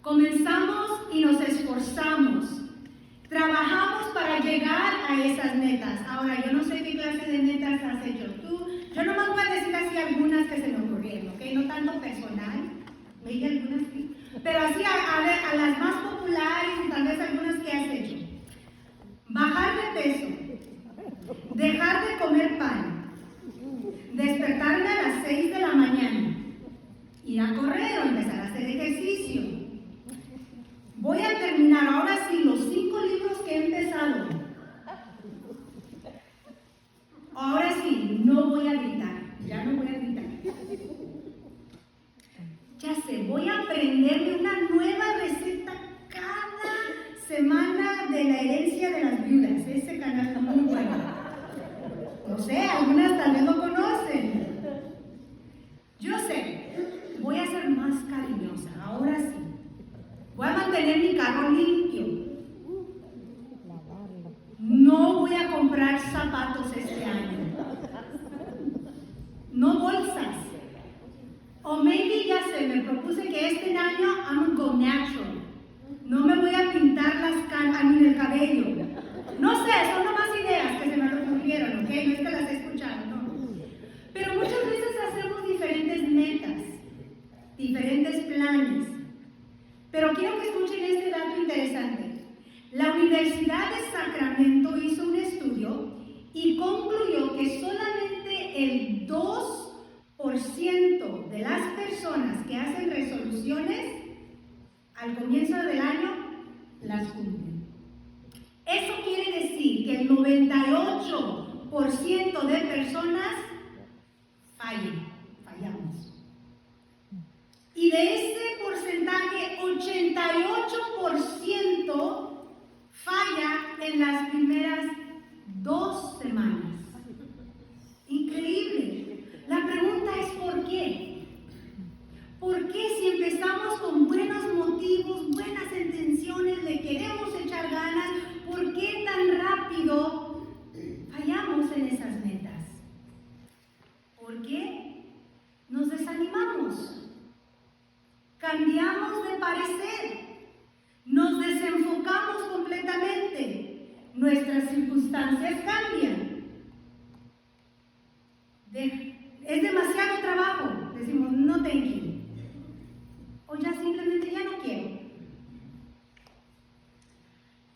Comenzamos y nos esforzamos. Trabajamos para llegar a esas metas. Ahora, yo no sé qué clase de metas has hecho tú. Yo nomás voy a decir así algunas que se me ocurrieron, ¿ok? No tanto personal. Me dije algunas sí. Pero así a las más populares y tal vez algunas que has hecho. Bajar de peso. Dejar de comer pan. Despertarme a las 6 de la mañana. Ir a correr o empezar a hacer ejercicio. Voy a terminar ahora sí los 5 libros que he empezado. Ahora sí, no voy a gritar. Ya no voy a gritar. Ya sé, voy a aprenderme una nueva receta cada semana de la herencia de las viudas. Ese canal está muy bueno. No sé, algunas tal vez lo conocen. Yo sé, voy a ser más cariñosa. Ahora sí. Voy a mantener mi carro limpio. No voy a comprar zapatos este año. No bolsas. O maybe ya sé, me propuse que este año I'm gonna go natural. No me voy a pintar las canas ni el cabello. No sé, son nomás ideas que se me ocurrieron, ¿ok? No es que las he escuchado, no. Pero muchas veces hacemos diferentes metas, diferentes planes. Pero quiero que escuchen este dato interesante. La Universidad de Sacramento hizo un estudio y concluyó que solamente el 2% de las personas que hacen resoluciones al comienzo del año las cumplen. Eso quiere decir que el 98% de personas fallamos. Y de ese porcentaje, 88% falla en las primeras 2 semanas. Increíble. La pregunta es ¿por qué? ¿Por qué si empezamos con buenos motivos, buenas intenciones, le queremos echar ganas, por qué tan rápido fallamos en esas metas? ¿Por qué nos desanimamos? Cambiamos de parecer, nos desenfocamos completamente, nuestras circunstancias cambian. Es demasiado trabajo, decimos no thank you, o ya simplemente ya no quiero.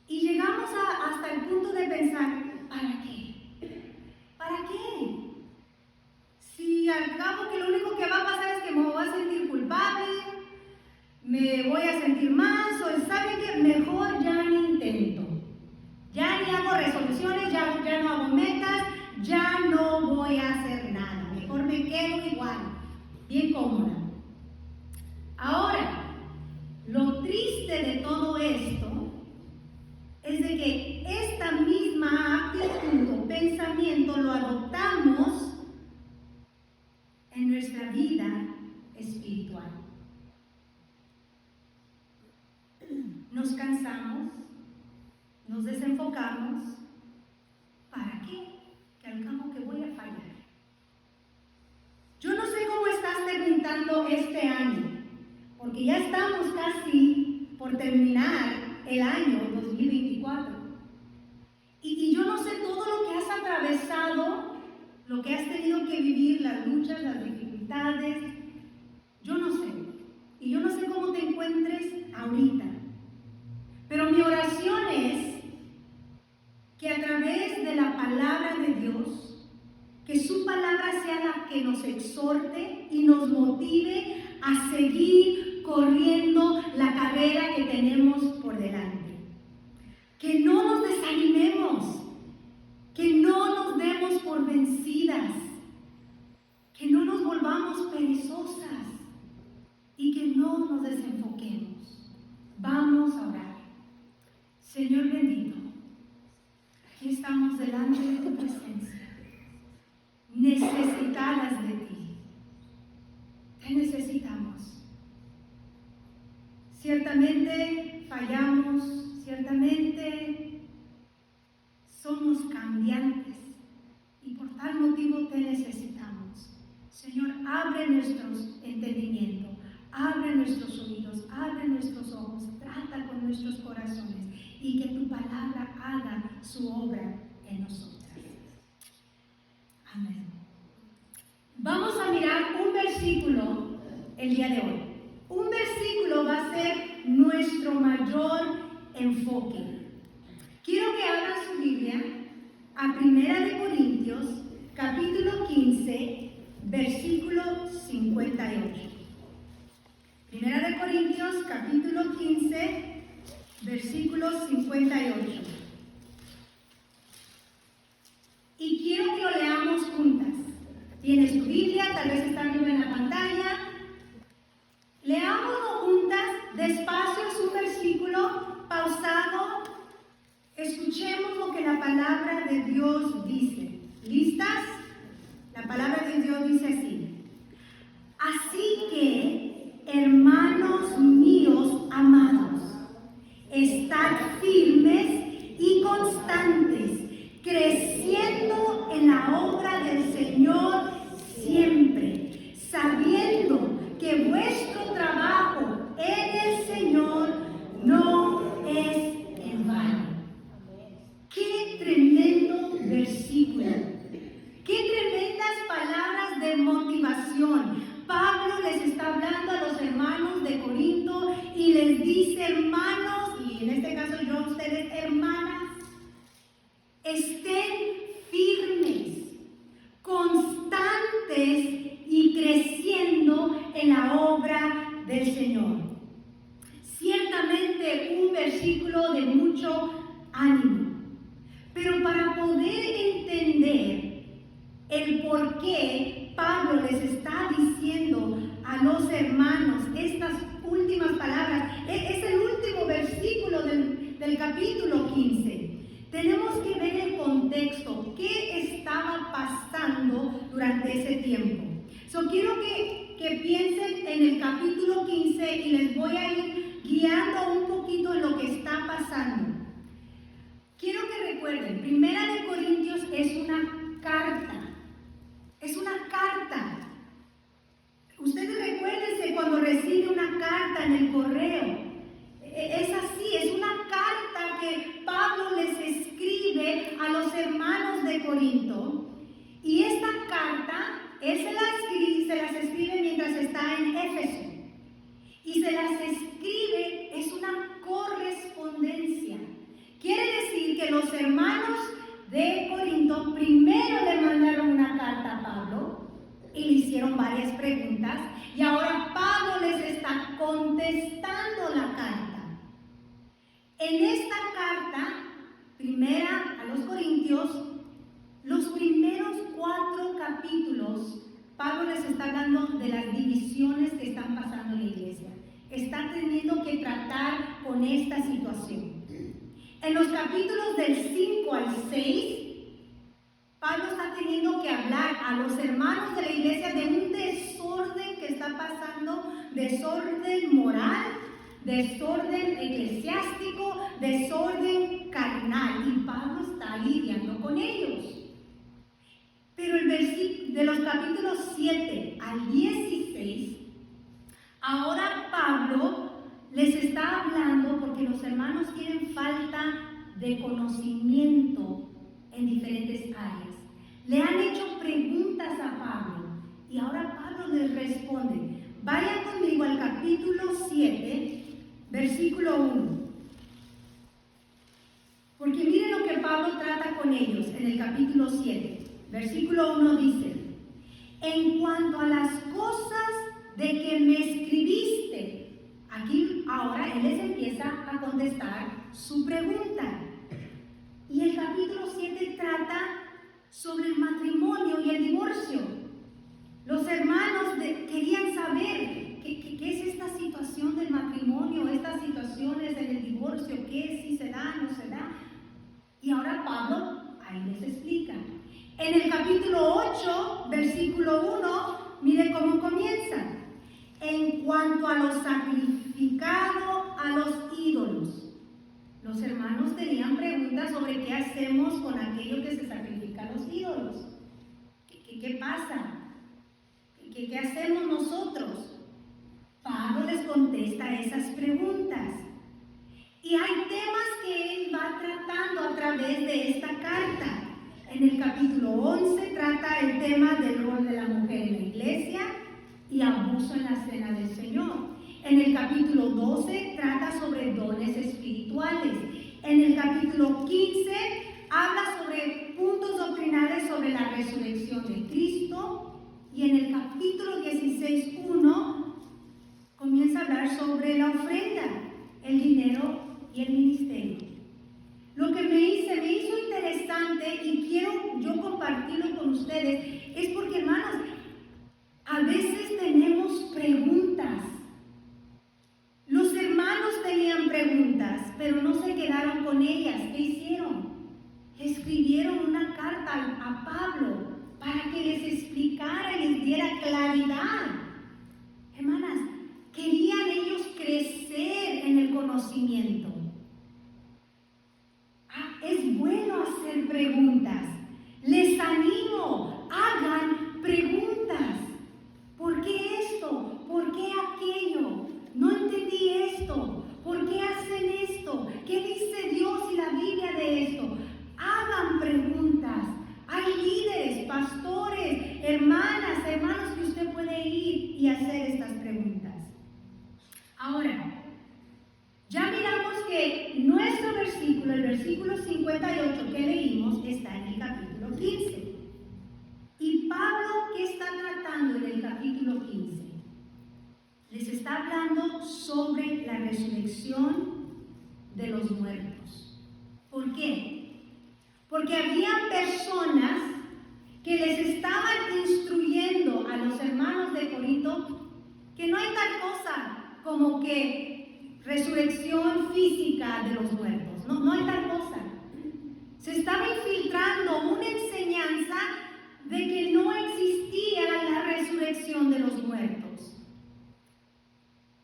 Y llegamos hasta el punto de pensar, ¿para qué? ¿Para qué? Si al cabo que lo único que va a pasar es que me voy a sentir culpable, me voy a sentir más, o ¿saben qué? Mejor ya ni intento. Ya ni hago resoluciones, ya no hago metas, ya no voy a hacer nada. Mejor me quedo igual, bien cómoda. Ahora, lo triste de todo esto es de que esta misma actitud o pensamiento lo adoptamos en nuestra vida espiritual. Nos cansamos, nos desenfocamos. ¿Para qué? Que al cabo que voy a fallar. Yo no sé cómo estás terminando este año, porque ya estamos casi por terminar el año 2024. Y yo no sé todo lo que has atravesado, lo que has tenido que vivir, las luchas, las dificultades. Yo no sé. Y yo no sé cómo te encuentres ahorita. Pero mi oración es que a través de la palabra de Dios, que su palabra sea la que nos exhorte y nos motive a seguir corriendo la carrera que tenemos por delante. Que no nos desanimemos, que no nos demos por vencidas, que no nos volvamos perezosas y que no nos desenfoquemos. Vamos a orar. Señor bendito, aquí estamos delante de tu presencia, necesitadas de ti. Te necesitamos. Ciertamente fallamos, ciertamente somos cambiantes y por tal motivo te necesitamos. Señor, abre nuestros entendimientos, abre nuestros oídos, abre nuestros nuestros ojos, trata con nuestros corazones y que tu palabra haga su obra en nosotros. Amén. Vamos a mirar un versículo el día de hoy. Un versículo va a ser nuestro mayor enfoque. Quiero que abran su Biblia a 1 Corintios, capítulo 15, versículo 58. 1 Corintios, capítulo 15, versículo 58. Y quiero que lo leamos juntas. Tienes tu Biblia, tal vez está viendo en la pantalla. Leámoslo juntas, despacio, es un versículo pausado. Escuchemos lo que la palabra de Dios dice. ¿Listas? La palabra de Dios dice así. Así que, hermanos míos amados, estad firmes y constantes, creciendo en la obra del Señor siempre, sabiendo que vuestro trabajo en el Señor no es en vano. ¡Qué tremendo versículo! ¡Qué tremendas palabras de motivación! Pablo les está hablando a los hermanos de Corinto y les dice, hermanos, y en este caso yo a ustedes, hermanas, estén firmes, constantes y creciendo en la obra del Señor. Ciertamente un versículo de mucho ánimo, pero para poder entender el por qué Pablo les está diciendo a los hermanos estas últimas palabras, es el último versículo del capítulo 15. Tenemos que ver el contexto, qué estaba pasando durante ese tiempo. Quiero que piensen en el capítulo 15 y les voy a ir guiando un poquito en lo que está pasando. Quiero que recuerden, 1 Corintios es una carta. Es una carta. Ustedes recuérdense cuando recibe una carta en el correo. Es así, es una carta que Pablo les escribe a los hermanos de Corinto. Y esta carta, él se las escribe mientras está en Éfeso. Y se las escribe, es una correspondencia. Quiere decir que los hermanos de Corinto primero le mandaron una carta a Pablo y le hicieron varias preguntas y ahora Pablo les está contestando la carta. En esta carta, primera a los Corintios, los primeros 4 capítulos, Pablo les está hablando de las divisiones que están pasando en la iglesia. Está teniendo que tratar con esta situación. En los capítulos del 5 al 6, Pablo está teniendo que hablar a los hermanos de la iglesia de un desorden que está pasando, desorden moral, desorden eclesiástico, desorden carnal, y Pablo está lidiando con ellos. Pero el versículo de los capítulos 7 al 16, ahora Pablo les está hablando porque los hermanos tienen falta de conocimiento en diferentes áreas. Le han hecho preguntas a Pablo y ahora Pablo les responde. Vayan conmigo al capítulo 7, versículo 1. Porque miren lo que Pablo trata con ellos en el capítulo 7. Versículo 1 dice: en cuanto a las cosas de que me escribiste. Aquí ahora él les empieza a contestar su pregunta. Y el capítulo 7 trata sobre el matrimonio y el divorcio. Los hermanos querían saber qué es esta situación del matrimonio, estas situaciones en el divorcio, qué si se da, no se da. Y ahora Pablo ahí les explica. En el capítulo 8, versículo 1, mire cómo comienza. En cuanto a lo sacrificado a los ídolos. Los hermanos tenían preguntas sobre qué hacemos con aquello que se sacrifica a los ídolos. ¿Qué pasa? ¿Qué hacemos nosotros? Pablo les contesta esas preguntas. Y hay temas que él va tratando a través de esta carta. En el capítulo 11 trata el tema del rol de la mujer en la iglesia y abuso en la cena del Señor. En el capítulo 12 trata sobre dones espirituales. En el capítulo 15 habla sobre puntos doctrinales sobre la resurrección de Cristo. Y en el capítulo 16:1 comienza a hablar sobre la ofrenda, el dinero y el ministerio. Lo que me hizo interesante y quiero yo compartirlo con ustedes es porque, hermanos, a veces tenemos preguntas. Los hermanos tenían preguntas, pero no se quedaron con ellas. ¿Qué hicieron? Escribieron una carta a Pablo para que les explicara y les diera claridad. Hermanas, querían ellos crecer en el conocimiento. Es bueno hacer preguntas. Les animo, hagan preguntas. ¿Por qué esto? ¿Por qué aquello? No entendí esto. ¿Por qué hacen esto? ¿Qué dice Dios y la Biblia de esto? Hagan preguntas. Hay líderes, pastores, hermanas, hermanos que usted puede ir y hacer estas preguntas. Ahora, ya miramos que nuestro versículo, el versículo 58 que leímos, está en el capítulo 15. ¿Y Pablo qué está tratando en el capítulo 15? Les está hablando sobre la resurrección de los muertos. ¿Por qué? Porque había personas que les estaban instruyendo a los hermanos de Corinto que no hay tal cosa como que resurrección física de los muertos. No hay tal cosa. Se estaba infiltrando una enseñanza de que no existía la resurrección de los muertos.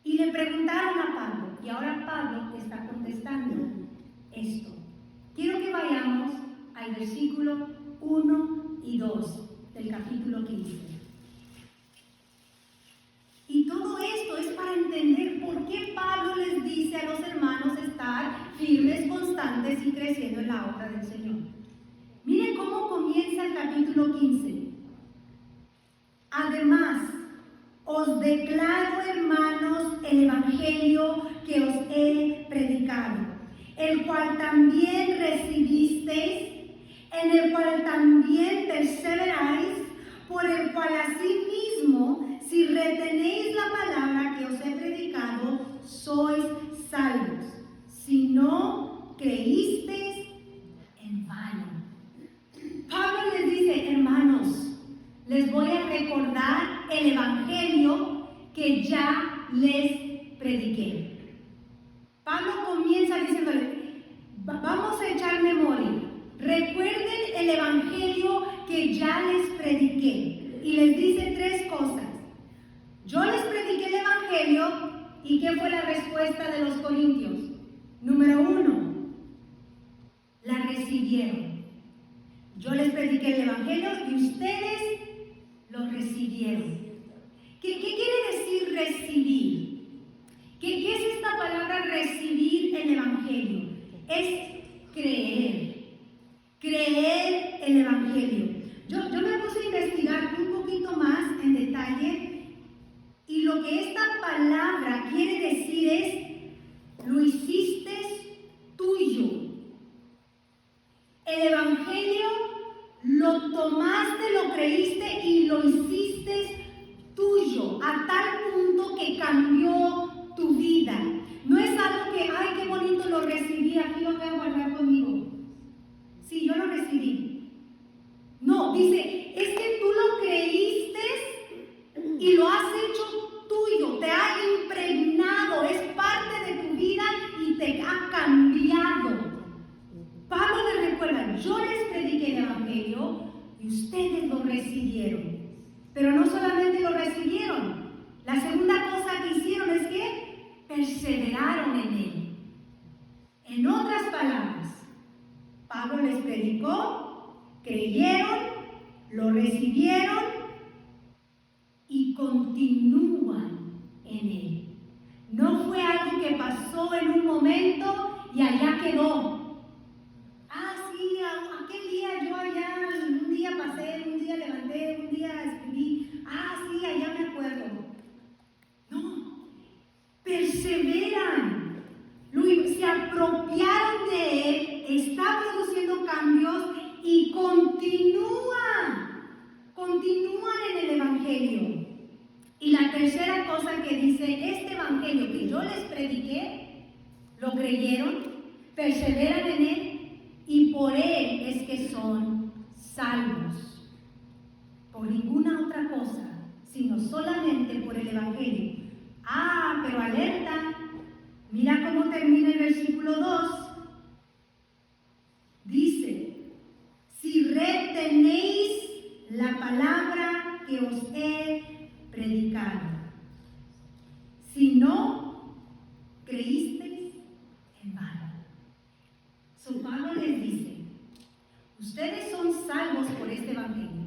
Y le preguntaron a Pablo, y ahora Pablo está contestando esto. Quiero que vayamos al versículo 1 y 2 del capítulo 15. Y todo esto es para entender por qué Pablo les dice a los hermanos estar firmes, constantes y creciendo en la obra del Señor. Miren cómo comienza el capítulo 15. Además, os declaro, hermanos, el evangelio que os he predicado, el cual también recibisteis, en el cual también perseveráis, por el cual asimismo, si retenéis la palabra que os he predicado, sois salvos, si no creísteis en vano. Pablo les dice, hermanos, les voy a recordar el evangelio que ya les prediqué. Pablo comienza diciéndole, vamos a echar memoria. Recuerden el evangelio que ya les prediqué. Y les dice tres cosas. Yo les prediqué el evangelio, ¿y qué fue la respuesta de los corintios? Número 1, la recibieron. Yo les prediqué el evangelio y ustedes lo recibieron. ¿Qué quiere decir recibir? ¿Qué es esta palabra recibir el evangelio? Es creer. Creer el evangelio. Yo me puse a investigar un poquito más en detalle y lo que esta palabra quiere decir es, lo hiciste tuyo. El evangelio lo tomaste, lo creíste y lo hiciste tuyo, a tal punto que cambió tu vida. No es algo que, ay, qué bonito lo recibí, aquí lo voy a guardar conmigo. Sí, yo lo recibí. No, dice, es que tú lo creíste y lo has hecho tuyo, te ha impregnado, es parte de tu vida y te ha cambiado. Pablo les recuerda, yo les prediqué el evangelio y ustedes lo recibieron. Pero no solamente lo recibieron, la segunda cosa que hicieron es que perseveraron en él. En otras palabras, Pablo les predicó, creyeron, lo recibieron y continúan en Él. No fue algo que pasó en un momento y allá quedó. Ah, sí, aquel día yo allá, un día pasé, un día levanté, un día escribí. Ah, sí, allá me acuerdo. No, perseveran. Se apropiaron de Él, está produciendo cambios y continúan en el Evangelio. Y la tercera cosa que dice, este Evangelio que yo les prediqué, lo creyeron, perseveran en Él y por Él es que son salvos. Por ninguna otra cosa, sino solamente por el Evangelio. Ah, pero alerta. Mira cómo termina el versículo 2. Dice, si retenéis la palabra que os he predicado, si no creísteis en vano. San Pablo les dice, ustedes son salvos por este evangelio,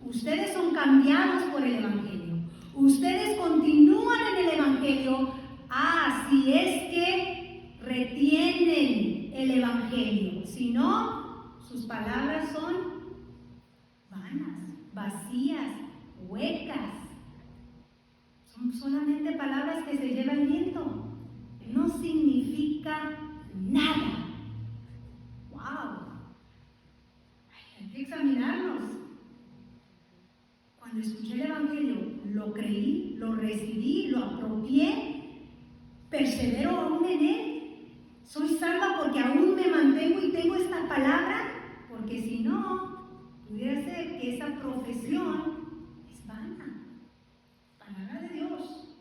ustedes son cambiados por el evangelio, ustedes continúan en el evangelio. Ah, si es que retienen el evangelio, si no, sus palabras son vanas, vacías, huecas. Son solamente palabras que se lleva el viento. No significa nada. ¡Wow! Hay que examinarnos. Cuando escuché el evangelio, lo creí, lo recibí, lo apropié. Persevero aún en Él. Soy salva porque aún me mantengo y tengo esta palabra, porque si no, pudiera ser que esa profesión es vana. Palabra de Dios.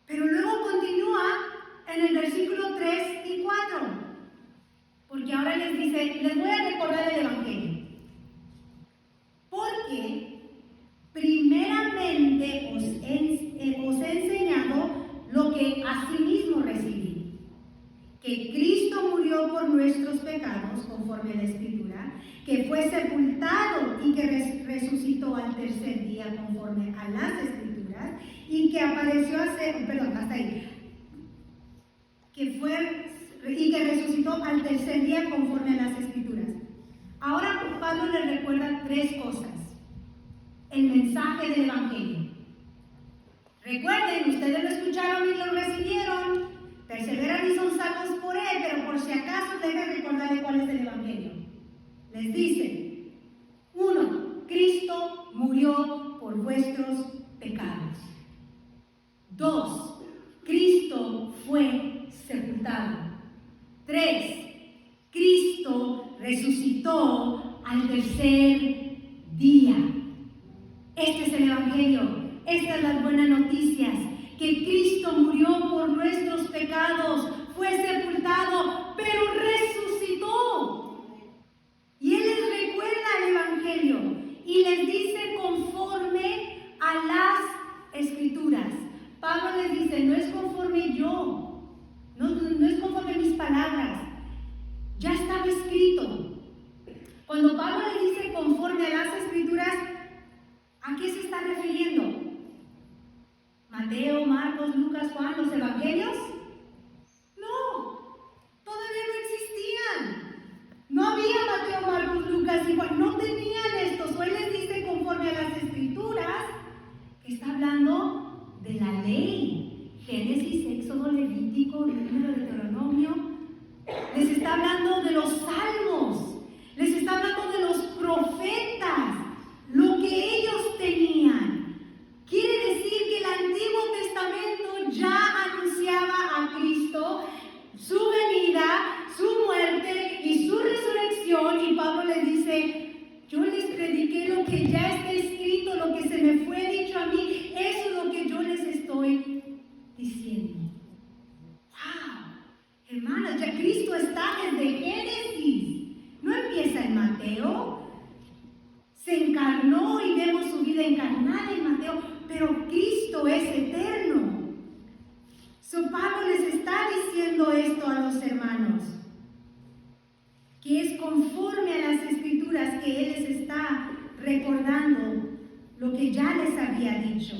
Pero luego continúa en el versículo 3 y 4, porque ahora les dice, les voy a recordar el evangelio. Porque primeramente os he enseñado lo que asimismo recibí, que Cristo murió por nuestros pecados, conforme a la Escritura, que fue sepultado y que resucitó al tercer día, conforme a las Escrituras, y que apareció y que resucitó al tercer día, conforme a las Escrituras. Ahora Pablo le recuerda tres cosas: el mensaje del Evangelio. Recuerden, ustedes lo escucharon y lo recibieron, perseveran y son salvos por Él, pero por si acaso deben recordarle cuál es el Evangelio. Les dice, 1. Cristo murió por vuestros pecados. 2. Cristo fue sepultado. 3. Cristo resucitó al tercer día. Este es el Evangelio. Estas son las buenas noticias, que Cristo murió por nuestros pecados, fue sepultado, pero resucitó. Y Él les recuerda el Evangelio y les dice conforme a las Escrituras. Pablo les dice, no es conforme yo, no es conforme mis palabras, ya estaba escrito. Cuando Pablo les dice conforme a las Escrituras, ¿a qué se está refiriendo? Mateo, Marcos, Lucas, Juan, los evangelios. No, todavía no existían. No había Mateo, Marcos, Lucas y Juan, no tenían esto. Él les dice conforme a las Escrituras, que está hablando de la ley. Génesis, Éxodo, Levítico, Número, Deuteronomio. Les está hablando de los salmos. Les está hablando de los profetas. Lo que ellos tenían. Quiere decir que el Antiguo Testamento ya anunciaba a Cristo, su venida, su muerte y su resurrección. Y Pablo les dice, yo les prediqué lo que ya está escrito, lo que se me fue dicho a mí. Eso es lo que yo les estoy diciendo. ¡Wow! Hermanos, ya Cristo está desde Génesis. No empieza en Mateo. Se encarnó y vemos su vida encarnada en Mateo, pero Cristo es eterno. Pablo les está diciendo esto a los hermanos, que es conforme a las Escrituras que Él les está recordando lo que ya les había dicho.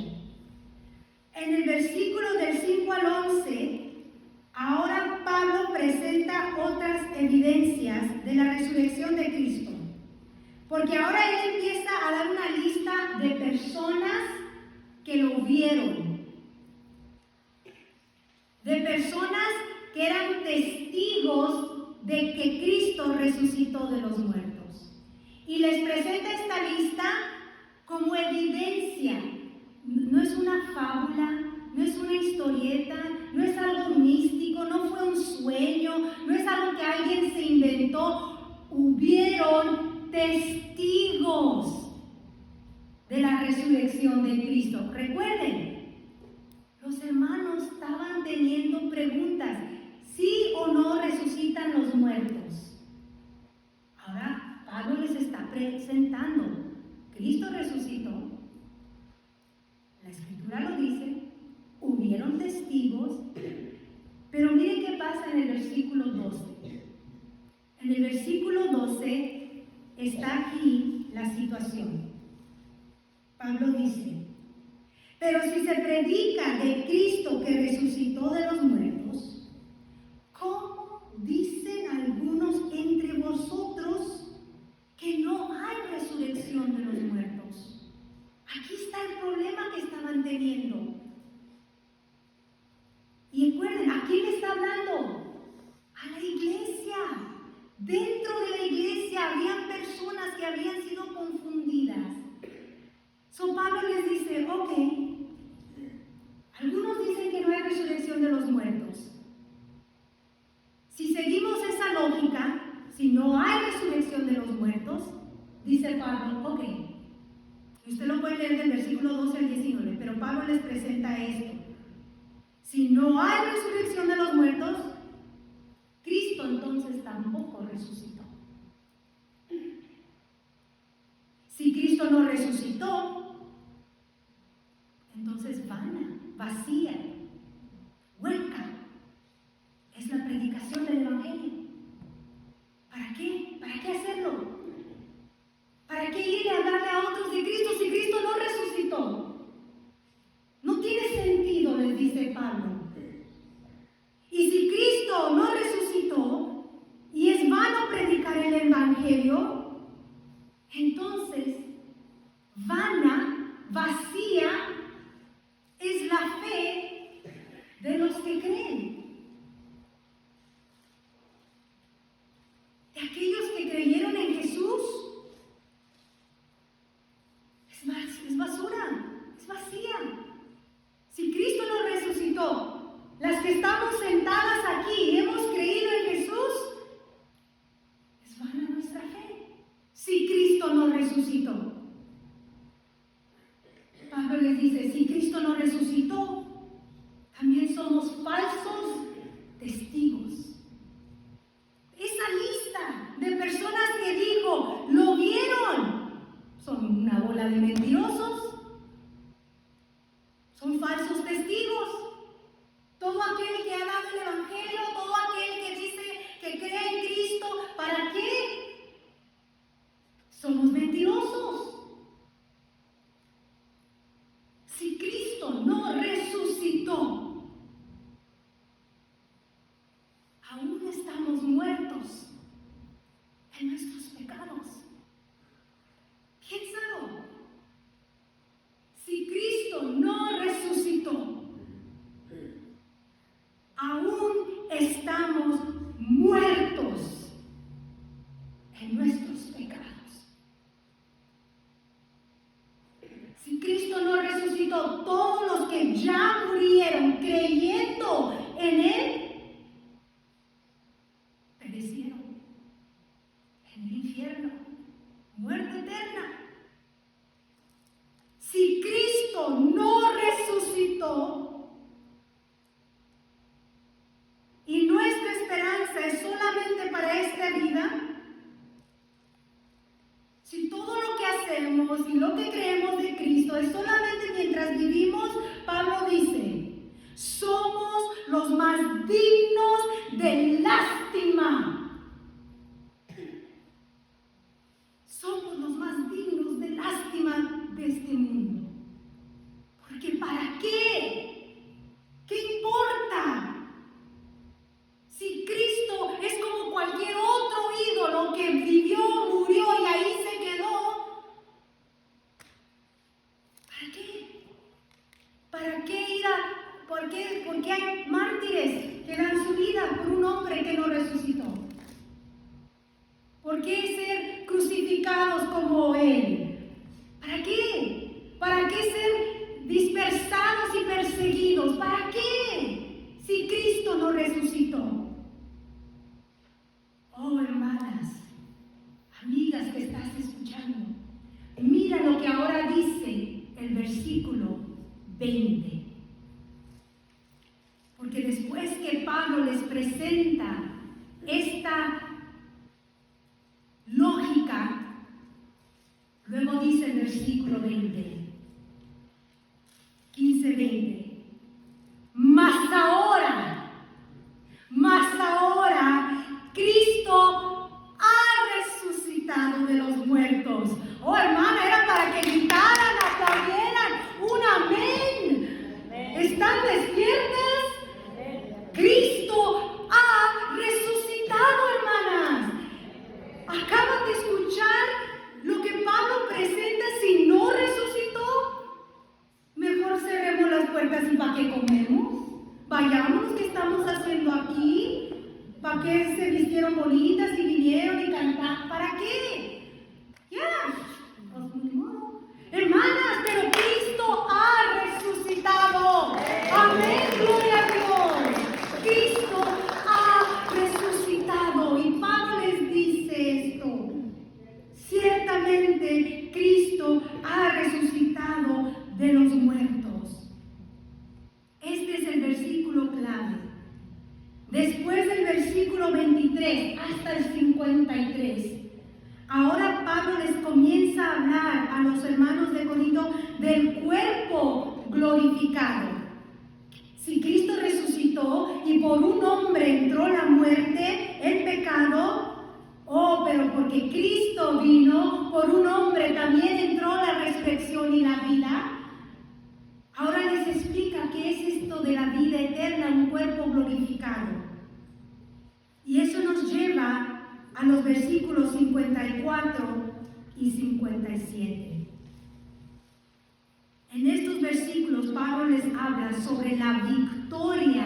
En el versículo del 5 al 11, ahora Pablo presenta otras evidencias de la resurrección de Cristo. Porque ahora él empieza a dar una lista de personas que lo vieron. De personas que eran testigos de que Cristo resucitó de los muertos. Y les presenta esta lista como evidencia. No es una fábula, no es una historieta, no es algo místico, no fue un sueño, no es algo que alguien se inventó. Hubieron testigos de la resurrección de Cristo. Recuerden, los hermanos estaban teniendo preguntas. ¿Sí o no resucitan los muertos? Ahora Pablo les está presentando. Cristo resucitó. La Escritura lo dice. Hubieron testigos. Pero miren qué pasa en el versículo 12. En el versículo 12 está aquí la situación. Pablo dice: pero si se predica de Cristo que resucitó de los muertos, ¿cómo dicen algunos entre vosotros que no hay resurrección de los muertos? Aquí está el problema que estaban teniendo. Y recuerden, ¿a quién está hablando? A la iglesia. Dentro de la iglesia habían personas que habían sido confundidas. So Pablo les dice: ok, algunos dicen que no hay resurrección de los muertos. Si seguimos esa lógica, si no hay resurrección de los muertos, dice Pablo, ok, usted lo puede leer del versículo 12 al 19, pero Pablo les presenta esto. Si no hay resurrección de los muertos, Cristo entonces tampoco resucitó. Si Cristo no resucitó, entonces vana, vacía, hueca es la predicación del Evangelio. ¿Para qué? ¿Para qué hacerlo? ¿Para qué ir a hablarle a otros de Cristo si Cristo no resucitó? No tiene sentido, les dice Pablo. Y si Cristo no resucitó y es vano predicar el Evangelio, entonces vana, vacía es la fe de los que creen. De aquellos que creyeron en Jesús, es basura, es vacía. Si Cristo nos resucitó, las que estamos sentadas aquí y hemos creído en Jesús, es vana nuestra fe. Si Cristo no resucitó, Pablo les dice: si Cristo no resucitó, también somos falsos testigos. Esa lista de personas que dijo, lo vieron, son una bola de mentirosos, son falsos testigos. Todo aquel que ha dado el Evangelio, todo aquel que dice que cree en Cristo, ¿para qué? Somos mentirosos. Si Cristo no resucitó, aún estamos muertos en nuestros pecados. Piénsalo. Si Cristo no resucitó, aún estamos muertos en nuestros pecados. Si Cristo no resucitó, todos los que ya murieron creyendo en Él, perecieron en el infierno, muerte eterna. Si Cristo no resucitó y nuestra esperanza es solamente para esta vida, si todo lo que hacemos y lo que creemos de Cristo es solamente mientras vivimos, Pablo dice, somos los más dignos de lástima. Somos los más dignos de lástima de este mundo. Porque ¿para qué ¿Por qué hay mártires que dan su vida por un hombre que no resucitó? ¿Por qué ser crucificados como Él? ¿Para qué? ¿Para qué ser dispersados y perseguidos? ¿Para qué? Si Cristo no resucitó. Oh, hermanas, amigas que estás escuchando, mira lo que ahora dice el versículo 20. Porque después que Pablo les presenta esta lógica, luego dice el versículo 20, 15-20, mas ahora, Cristo ha resucitado de los muertos. Oh, hermana, era para que gritaran, aplaudieran, un amén. ¿Están despiertas? Cristo ha resucitado, hermanas. Acaban de escuchar lo que Pablo presenta. Si no resucitó, mejor cerremos las puertas. ¿Y para qué comemos? Vayamos, ¿qué estamos haciendo aquí? ¿Para qué se vistieron bonitas y vinieron y cantaron? ¿Para qué? Ya, pues ni modo. Hermanas, pero Cristo ha resucitado. Amén, gloria a Dios. Cristo ha resucitado. Y Pablo les dice esto. Ciertamente Cristo ha resucitado de los muertos. Este es el versículo clave. Después del versículo 23 hasta el 53, ahora Pablo les comienza a hablar a los hermanos de Corinto del cuerpo glorificado. Si Cristo resucitó y por un hombre entró la muerte, el pecado, pero porque Cristo vino, por un hombre también entró la resurrección y la vida. Ahora les explica qué es esto de la vida eterna, un cuerpo glorificado. Y eso nos lleva a los versículos 54 y 57. En estos versículos Pablo les habla sobre la victoria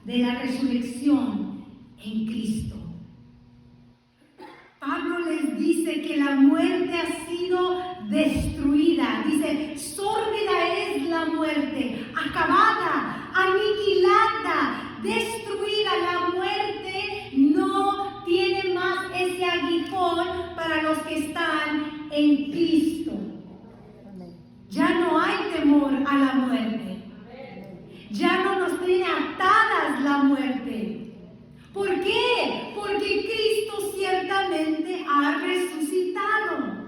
de la resurrección en Cristo. Pablo les dice que la muerte ha sido destruida. Dice, sórdida es la muerte, acabada, aniquilada, destruida. La muerte no tiene más ese aguijón para los que están en Cristo. Ya no hay temor a la muerte. Ya no nos tiene atadas la muerte. ¿Por qué? Porque Cristo ciertamente ha resucitado.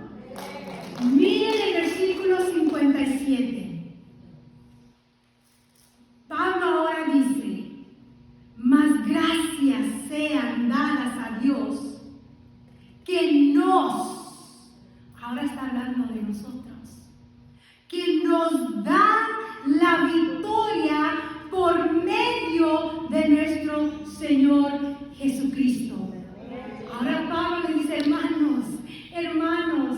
Miren el versículo 57. Pablo ahora dice, mas gracias sean dadas a Dios que ahora está hablando de nosotros, que nos da la victoria por medio de nuestro Señor Jesucristo. Ahora Pablo le dice, hermanos,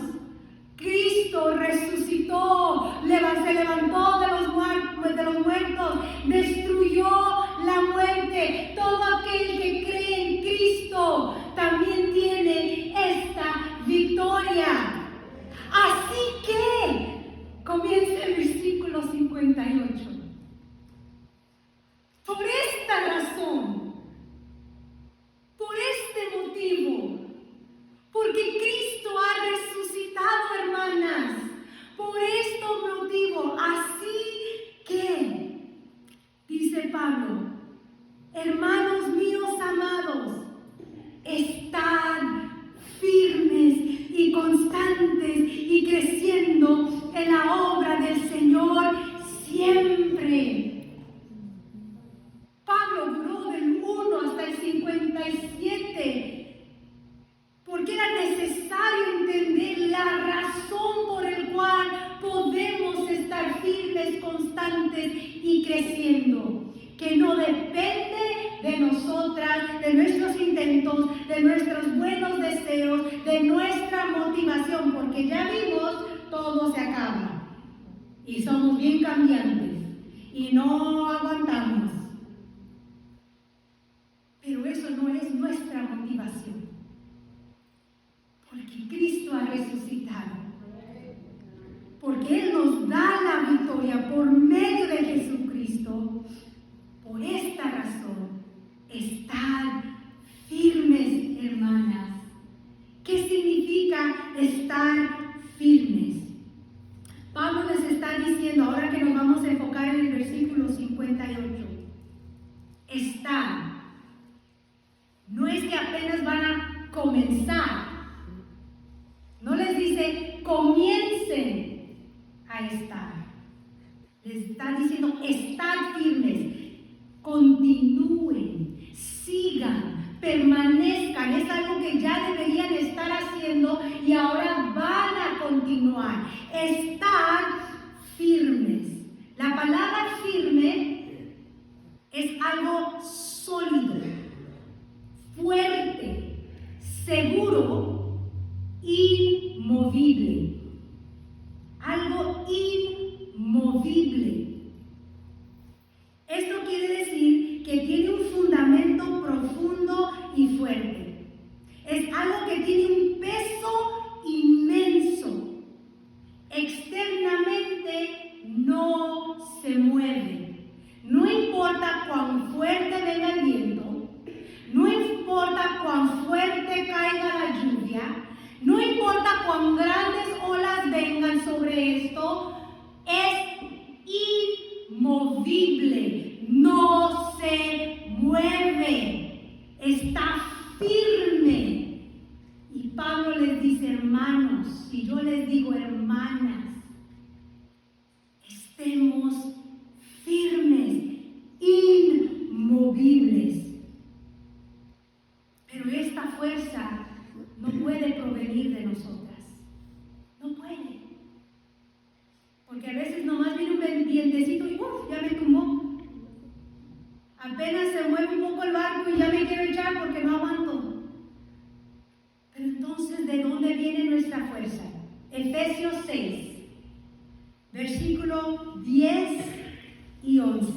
Cristo resucitó, se levantó de los muertos, destruyó la muerte. Todo aquel que cree en Cristo también tiene esta victoria. Así que comienza el versículo 58. Por esta razón, por este motivo, porque Cristo ha resucitado, hermanas, por este motivo, así que, dice Pablo, hermanos míos amados, estad firmes y constantes y creciendo en la obra del Señor siempre. Pablo duró del 1 hasta el 57 porque era necesario entender la razón por la cual podemos estar firmes, constantes y creciendo, que no depende de nosotras, de nuestros intentos, de nuestros buenos deseos, de nuestra motivación, porque ya vimos, todo se acaba y somos bien cambiantes y no aguantamos. porque Él nos da la victoria por medio de Jesucristo. Por esta razón, estad firmes, hermanas. ¿Qué significa estar firmes? Pablo les está diciendo, ahora que nos vamos a enfocar en el versículo 58, estad. No es que apenas van a comenzar. No les dice, comiencen a estar. Les está diciendo, estad firmes, continúen, sigan, permanezcan. Es algo que ya deberían estar haciendo y ahora van a continuar. Estad firmes. La palabra firme es algo sólido, fuerte, seguro, inmovible. Algo inmovible. Esto quiere decir que tiene un fundamento profundo y fuerte. Es algo que tiene un peso inmenso. Externamente no se mueve. No importa cuán fuerte venga el viento, no importa cuán fuerte caiga la lluvia, no importa cuán grandes olas vengan sobre esto, es inmovible, no se mueve, está firme. Y Pablo les dice, hermanos, y yo les digo, hermanas, estemos firmes, inmovibles. Pero esta fuerza no puede provenir de nosotras. No puede. Porque a veces nomás viene un vientecito y ya me tumbó. Apenas se mueve un poco el barco y ya me quiero echar porque no aguanto. Pero entonces, ¿de dónde viene nuestra fuerza? Efesios 6, versículo 10 y 11.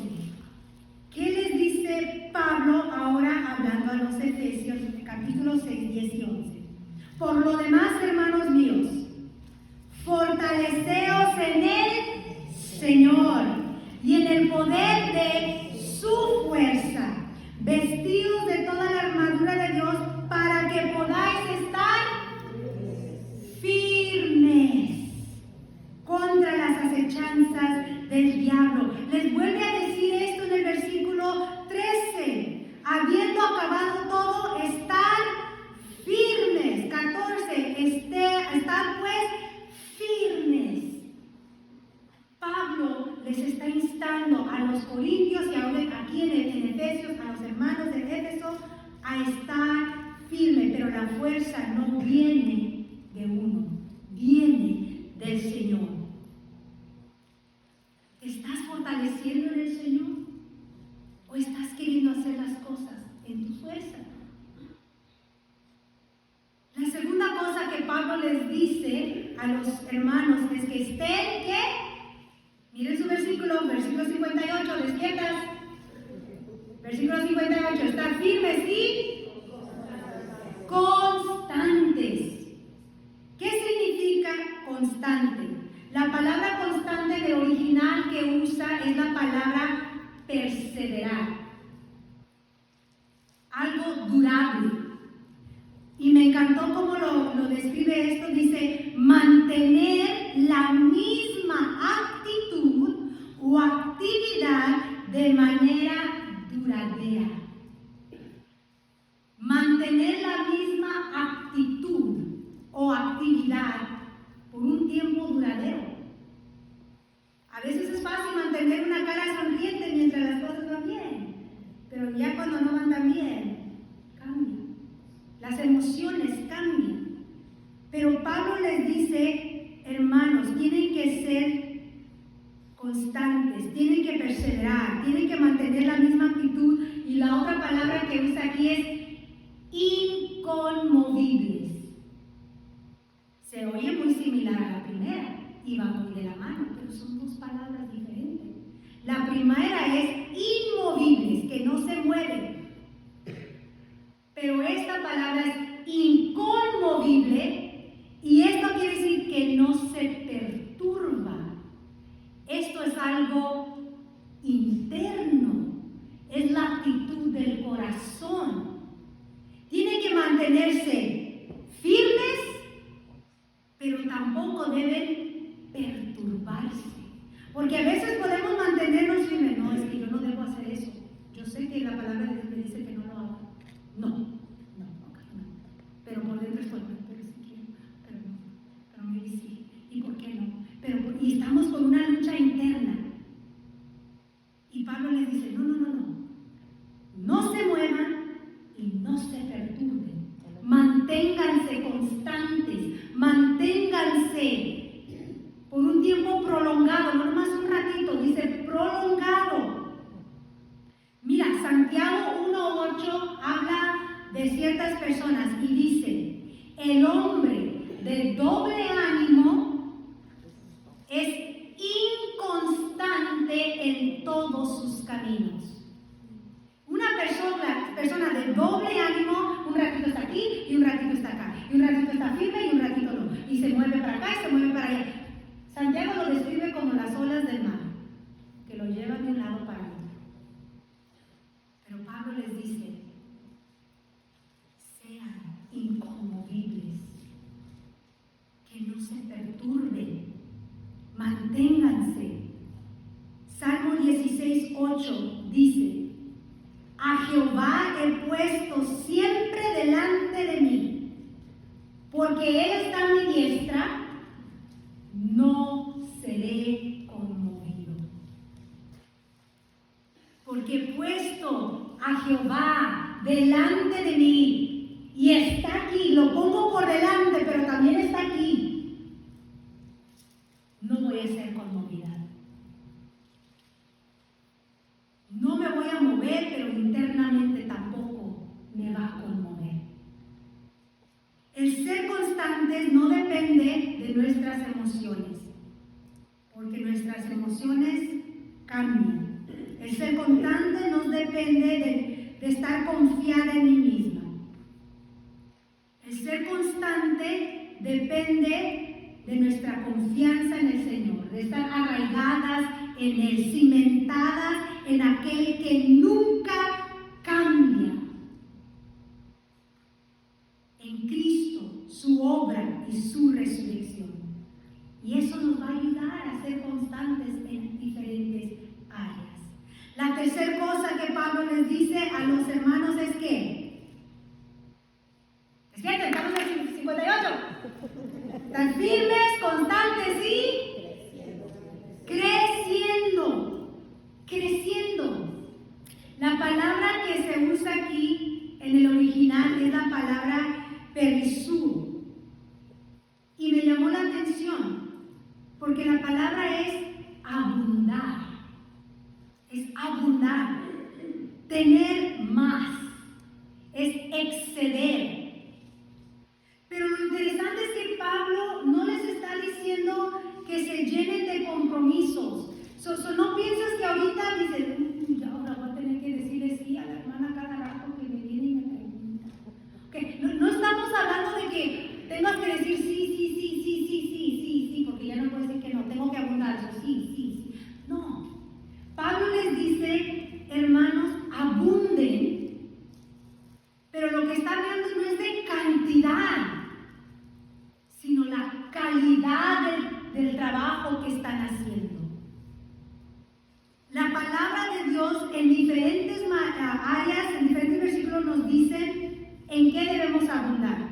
¿Qué les dice Pablo ahora hablando a los Efesios, capítulo 6, 10 y 11? Por lo demás, hermanos míos, fortaleceos en el Señor y en el poder de su fuerza, vestidos de toda la armadura de Dios para que podáis estar firmes contra las acechanzas del diablo. Les vuelve a decir esto en el versículo 13. Habiendo acabado todo, estar firmes. 14. Estar pues firmes. Pablo les está instando a los corintios y ahora aquí en Efesios, a los hermanos de Éfeso, a estar firmes. Pero la fuerza no viene de uno, viene del Señor. ¿Te estás fortaleciendo en el Señor? ¿O estás queriendo hacer las cosas en tu fuerza? La segunda cosa que Pablo les dice a los hermanos es que estén, ¿qué? Miren su versículo 58, despiertas. Versículo 58, estar firmes y constantes. ¿Qué significa constante? La palabra constante del original que usa es la palabra perseverar. Algo durable. Y me encantó cómo lo describe esto. Dice, mantener la misma actitud o actividad de manera duradera. Mantener la misma actitud o actividad por un tiempo duradero. A veces es fácil mantener una cara sonriente mientras las cosas van bien, pero ya cuando no van tan bien, cambia. Las emociones cambian. Pero Pablo les dice, hermanos, tienen que ser constantes, tienen que perseverar, tienen que mantener la misma actitud. Y la otra palabra que usa aquí es inconmovibles. Se oye muy similar a la primera y va muy de la mano, pero son dos palabras diferentes. La primera es inmovibles, que no se mueven. Pero esta palabra es inconmovible y esto quiere decir que no se perturba. Porque a veces podemos mantenernos firmes. No, es que yo no debo hacer eso. Yo sé que la palabra de Dios me dice que no lo hago. No. Pero por dentro estoy, pero sí quiero, pero me dice, ¿y por qué no? Y estamos con una lucha interna. Y Pablo les dice, no se muevan y no se perturben. Manténganse constantes, manténganse por un tiempo prolongado, no nomás un ratito, dice prolongado. Mira, Santiago 1:8 habla de ciertas personas y dice, el hombre de doble ánimo es inconstante en todos sus caminos. Una persona de doble ánimo, un ratito está aquí y un ratito está acá, y un ratito está firme y un ratito no, y se mueve para acá y se mueve para allá. Santiago lo describe como las olas del mar, que lo llevan de un lado para otro. Pero Pablo les dice, sean inconmovibles, que no se perturben, manténganse. Salmo 16:8 dice, a Jehová he puesto siempre delante de mí, porque Él está a mi diestra, no seré conmovido. Porque he puesto a Jehová delante de mí y está aquí, lo pongo por delante, pero también está aquí. No voy a ser conmovida. No me voy a mover, pero internamente tampoco me va a conmover. El ser constantes no depende de nuestras emociones, porque nuestras emociones cambian. El ser constante no depende de estar confiada en mí misma. El ser constante depende de nuestra confianza en el Señor, de estar arraigadas en Él, cimentadas en aquel que nunca cambia. En Cristo, su obra y su resurrección. Y eso nos va a ayudar a ser constantes en diferentes áreas. La tercera cosa que Pablo les dice a los hermanos es que, despierten, estamos en el 58. Están firmes, constantes y creciendo. La palabra que se usa aquí en el original es la palabra perisú. Y me llamó la atención porque la palabra es abundar. Es abundar, tener más, es exceder. Pero lo interesante es que Pablo no les está diciendo que se llenen de compromisos. No piensas que ahorita dicen, ya ahora voy a tener que decirle sí a la hermana cada rato que me viene y me pregunta. Okay. No estamos hablando de que tengas que decir sí, porque ya no puedo decir que no, tengo que abundar, sí. No. Pablo les dice, hermanos, abunden, pero lo que está hablando no es de cantidad, sino la calidad del trabajo que están haciendo. La palabra de Dios en diferentes áreas, en diferentes versículos nos dice en qué debemos abundar.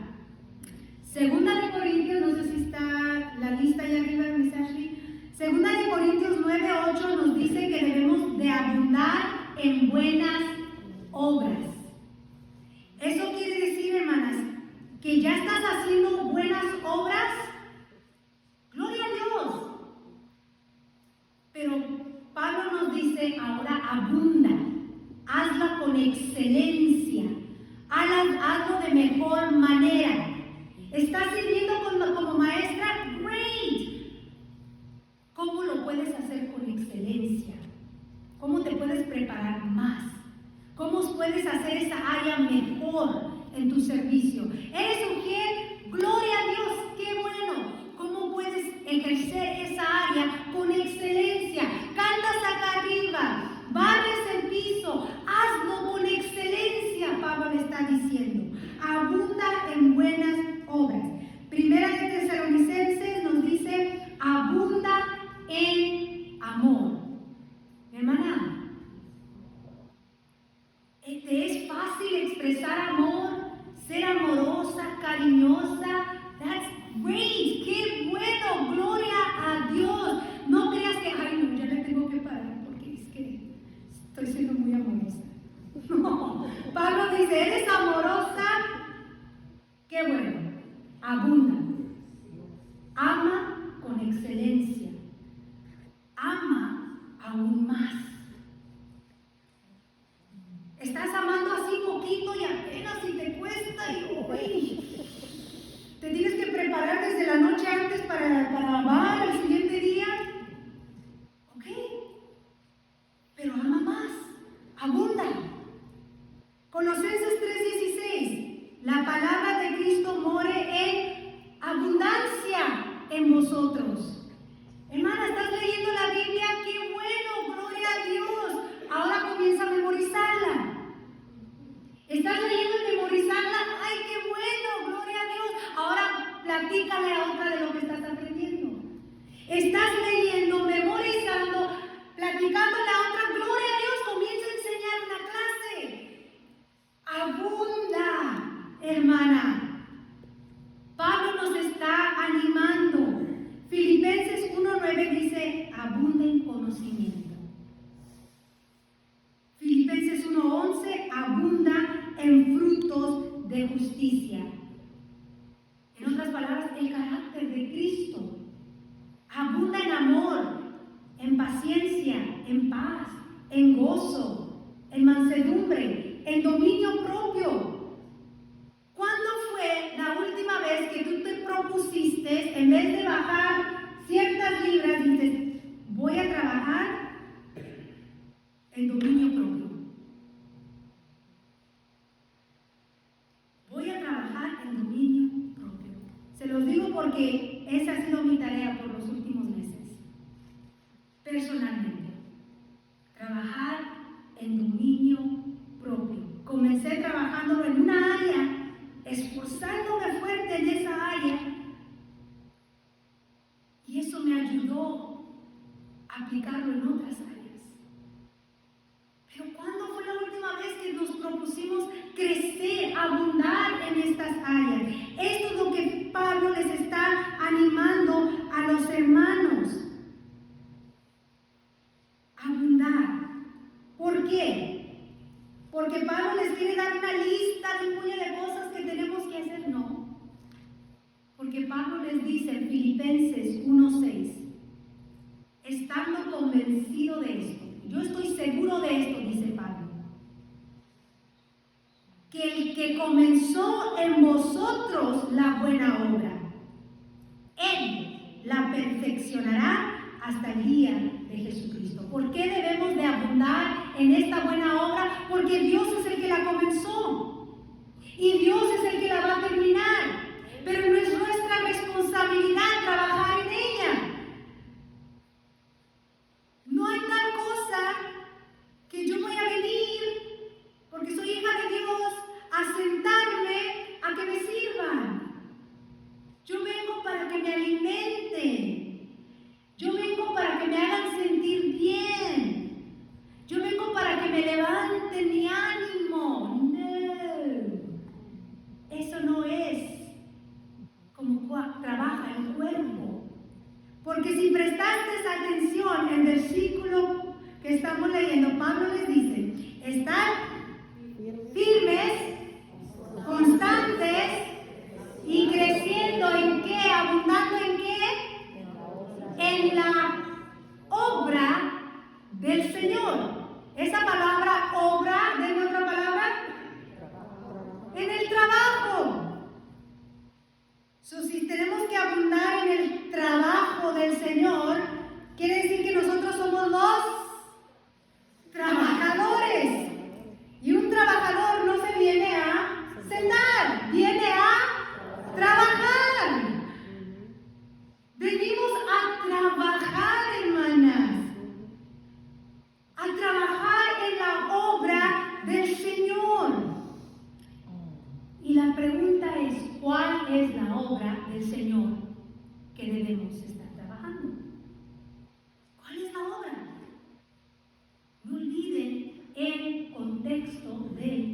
Segunda de Corintios, no sé si está la lista ahí arriba, Miss Ashley. Segunda de Corintios 9:8 nos dice que debemos de abundar en buenas obras. Eso quiere decir, hermanas, que ya estás haciendo buenas obras. Gloria a Dios. Pero Pablo nos dice ahora abunda, hazla con excelencia, hazlo de mejor manera. ¿Estás sirviendo como maestra? Great. ¿Cómo lo puedes hacer con excelencia? ¿Cómo te puedes preparar más? ¿Cómo puedes hacer esa área mejor en tu servicio? ¿Eres mujer? Gloria a Dios, qué bueno. ¿Cómo puedes ejercer esa área con excelencia? Cantas acá arriba, barres el piso, hazlo con excelencia, Pablo le está diciendo. Abunda en buenas obras. Primera de Tesalonicenses nos dice, abunda en amor. ¿Te es fácil expresar amor? Ser amorosa, cariñosa. That's great. ¡Qué bueno! ¡Gloria a Dios! No creas que, ay, no, ya le tengo que parar porque es que estoy siendo muy amorosa. No. Pablo dice, ¿eres amorosa? ¡Qué bueno! Abunda. Ama con excelencia. Ama aún más. Estás amando así poquito y apenas si te cuesta y uy, te tienes que preparar desde la noche antes para amar el siguiente día. Ok, pero ama más, abunda. Colosenses 3:16, la palabra de Cristo more en abundancia en vosotros. Hermana, ¿estás leyendo la Biblia? ¡Qué bueno! ¡Gloria a Dios! Ahora comienza a memorizarla. ¿Estás leyendo y memorizarla? ¡Ay, qué bueno! ¡Gloria a Dios! Ahora platícale a otra de lo que estás aprendiendo. Estás leyendo, memorizando, platicándole a otra. ¡Gloria a Dios! Comienza a enseñar una clase. Abunda, hermana. Pablo nos está animando. Filipenses 1:9 dice, abunda en conocimiento. Filipenses 1:11, abunda en frutos de justicia. En otras palabras, el carácter de Cristo. Abunda en amor, en paciencia, en paz, en gozo, en mansedumbre, en dominio propio. ¿Cuándo fue la última vez que tú te propusiste, en vez de bajar ciertas libras, dices, voy a trabajar en dominio propio? Voy a trabajar en dominio propio. Se los digo porque esa ha sido mi tarea por los últimos meses. Personalmente, trabajar en dominio propio. Comencé trabajándolo en una área, esforzándome fuerte en esa área, y eso me ayudó a aplicarlo en otras áreas. Pero ¿cuándo fue la última vez que nos propusimos crecer, abundar en estas áreas? Esto es lo que Pablo les está animando a los hermanos. Abundar. ¿Por qué? Porque Pablo les quiere dar una lista de un puño de cosas que tenemos que hacer. No. Porque Pablo les dice en Filipenses 1:6, estando convencido de esto, yo estoy seguro de esto, dice Pablo, que el que comenzó en vosotros la buena obra, Él la perfeccionará hasta el día de Jesucristo. ¿Por qué debemos de abundar en esta buena obra? Porque Dios es el que la comenzó y Dios es el que la va a terminar, pero no es nuestra responsabilidad trabajar en ella. No hay tal cosa que yo voy a venir, porque soy hija de Dios, a sentarme a que me sirvan. Yo vengo para que me alimenten. Yo vengo para que me hagan sentir bien. Yo vengo para que me levanten mi ánimo. No. Eso no es como trabaja el cuerpo. Porque si prestaste atención en el versículo que estamos leyendo, Pablo les dice, están firmes, constantes y creciendo ¿en qué? ¿Abundando en qué? En la obra del Señor. Esa palabra obra, ¿de otra palabra? En el trabajo. Si tenemos que abundar en el trabajo del Señor, quiere decir que nosotros somos los trabajadores. Y un trabajador no se viene a sentar, viene a trabajar. Venimos a trabajar, hermanas, a trabajar en la obra del Señor. Y la pregunta es, ¿cuál es la obra del Señor que debemos estar trabajando? ¿Cuál es la obra? No olviden el contexto del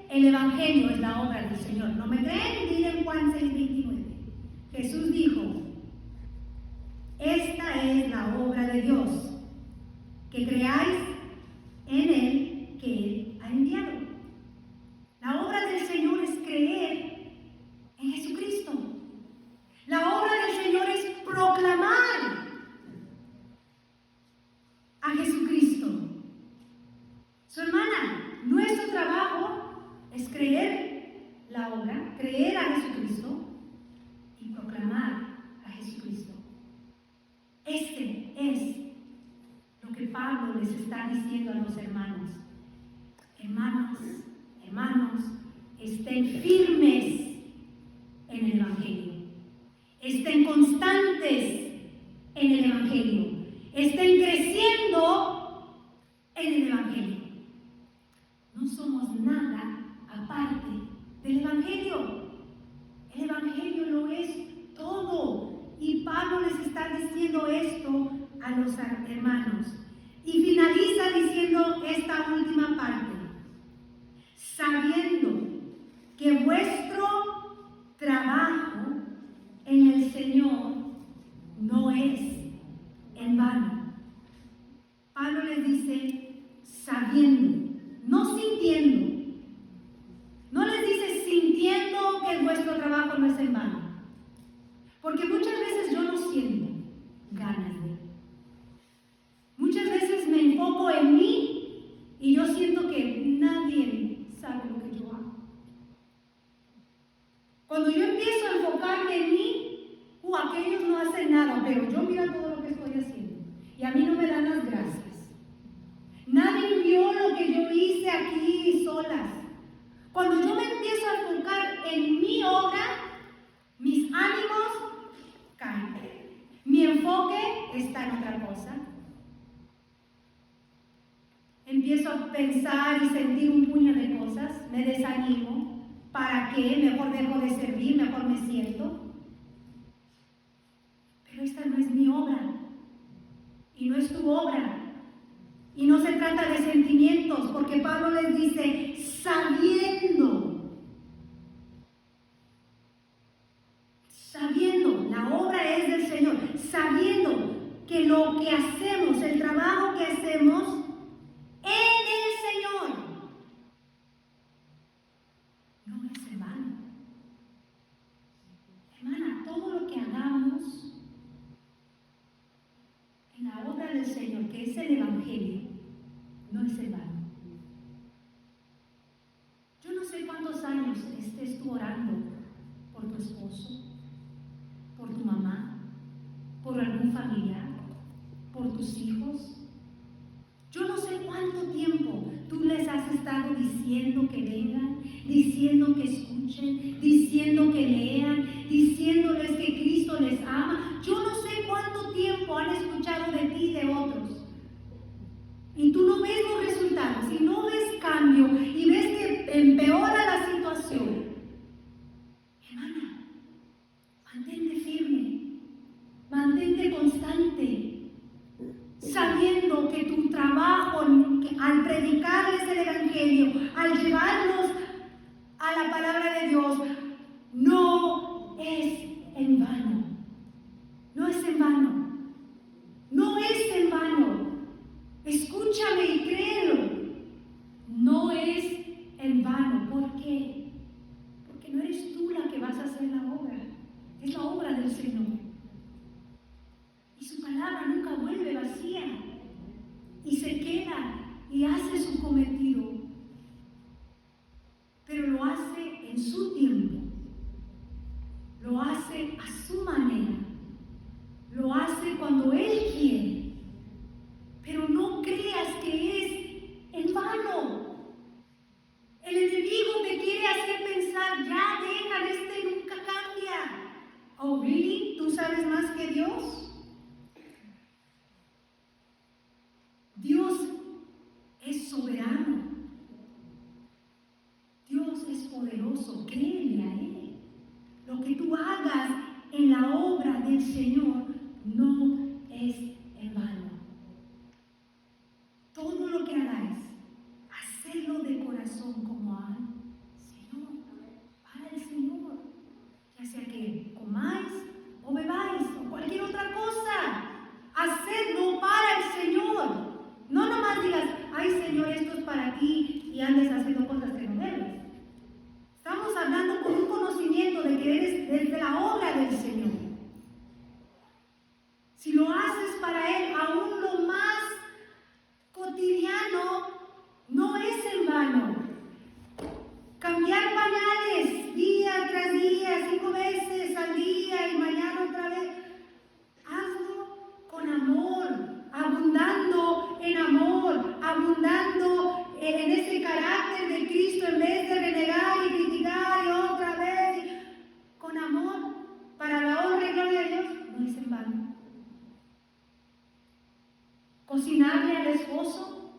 el Evangelio es la obra del Señor. ¿No me creen? Miren Juan 6:29. Jesús dijo, esta es la obra de Dios, que creáis en Él que Él ha enviado. La obra del Señor es creer en Jesucristo. La obra del Señor es proclamar a Jesucristo. Su hermana, nuestro trabajo es creer la obra, creer a Jesucristo y proclamar a Jesucristo. Este es lo que Pablo les está diciendo a los hermanos. Hermanos, estén firmes en el Evangelio. Estén constantes en el Evangelio. Estén creciendo en el Evangelio. No somos nada aparte del Evangelio. El Evangelio lo es todo. Y Pablo les está diciendo esto a los hermanos. Y finaliza diciendo esta última parte. Sabiendo que vuestro trabajo en el Señor no es en vano. Pablo les dice sabiendo, no sintiendo. No les dice sintiendo que vuestro trabajo no es en vano. Porque muchas veces yo no siento ganas de. Muchas veces me enfoco en mí y yo siento que nadie sabe lo que yo hago. Cuando yo empiezo a enfocarme en mí, aquellos no hacen nada, pero yo miro todo lo que estoy haciendo y a mí no me dan las gracias. Nadie vio lo que yo hice aquí solas. Cuando yo me empiezo a enfocar en mi obra, mis ánimos caen. Mi enfoque está en otra cosa. Empiezo a pensar y sentir un puño de cosas, me desanimo. ¿Para qué? Mejor dejo de servir, mejor me siento. Pero esta no es mi obra y no es tu obra. Y no se trata de sentimientos, porque Pablo les dice, sabiendo, la obra es del Señor, sabiendo que lo que hacemos, el trabajo que hacemos en el Señor, no es en vano. Hermana, todo lo que hagamos en la obra del Señor, que es el Evangelio, no es en vano. Yo no sé cuántos años estés tú orando por tu esposo, por tu mamá, por algún familiar, por tus hijos. Yo no sé cuánto tiempo tú les has estado diciendo que vengan, diciendo que escuchen, diciendo que lean, diciéndoles que Cristo les ama. Yo no sé cuánto tiempo han escuchado de ti y de otros. Y tú no ves los resultados, y no ves cambio, y ves que empeora la situación. Hermana, mantente firme, mantente constante, sabiendo que tu trabajo al predicarles el Evangelio, al llevarlos a la palabra de Dios, no es en vano. No es en vano. No es en vano. Escúchame y créelo. No es en vano. ¿Por qué? Porque no eres tú la que vas a hacer la obra. Es la obra del Señor. Y su palabra nunca vuelve vacía. Y se queda y hace su cometido. Pero lo hace en su tiempo. Lo hace a su manera. Lo hace cuando Él quiere. Pero no creas que es en vano. El enemigo te quiere hacer pensar, ya deja, nunca cambia. Oh, ¿really? ¿Tú sabes más que Dios? Dios es soberano. Dios es poderoso. Créele a Él. Lo que tú hagas en la obra del Señor no es en vano. Todo lo que hagáis, hacedlo de corazón como cambiar pañales día tras día, 5 veces al día y mañana otra vez. Hazlo con amor, abundando en amor, abundando en ese carácter de Cristo en vez de renegar y criticar y otra vez. Con amor, para la honra y gloria de Dios, no es en vano. Cocinarle al esposo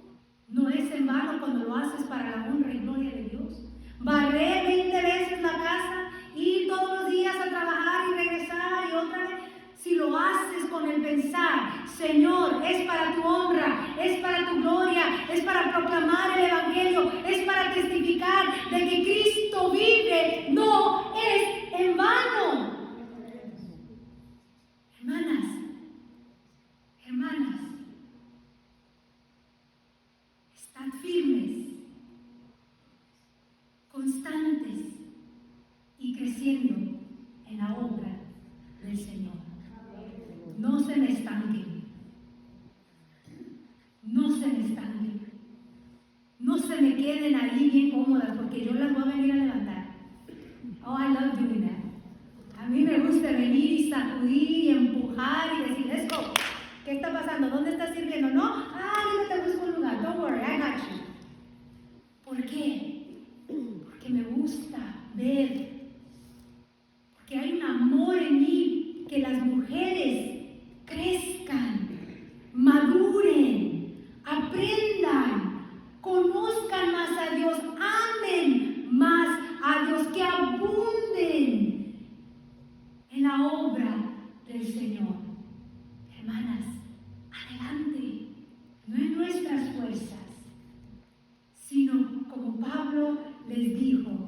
no es en vano cuando lo haces para la honra y gloria de Dios. Barrer 20 veces la casa, ir todos los días a trabajar y regresar y otra vez. Si lo haces con el pensar, Señor, es para tu honra, es para tu gloria, es para proclamar el Evangelio, es para testificar de que Cristo vive, no es en vano. Hermanas, estad firmes, constantes y creciendo en la obra del Señor. No se me estanquen. No se me estanquen. No se me queden ahí bien cómodas porque yo las voy a venir a levantar. Oh, I love doing that. A mí me gusta venir y sacudir y empujar y decir, let's go. ¿Qué está pasando? ¿Dónde estás sirviendo? No, yo te busco un lugar. Don't worry, I got you. ¿Por qué? Porque me gusta ver. Porque hay un amor en mí que las mujeres crezcan, maduren, aprendan, conozcan más a Dios, amen más a Dios, que abunden en la obra del Señor. Hermanas, adelante, no en nuestras fuerzas, sino como Pablo les dijo,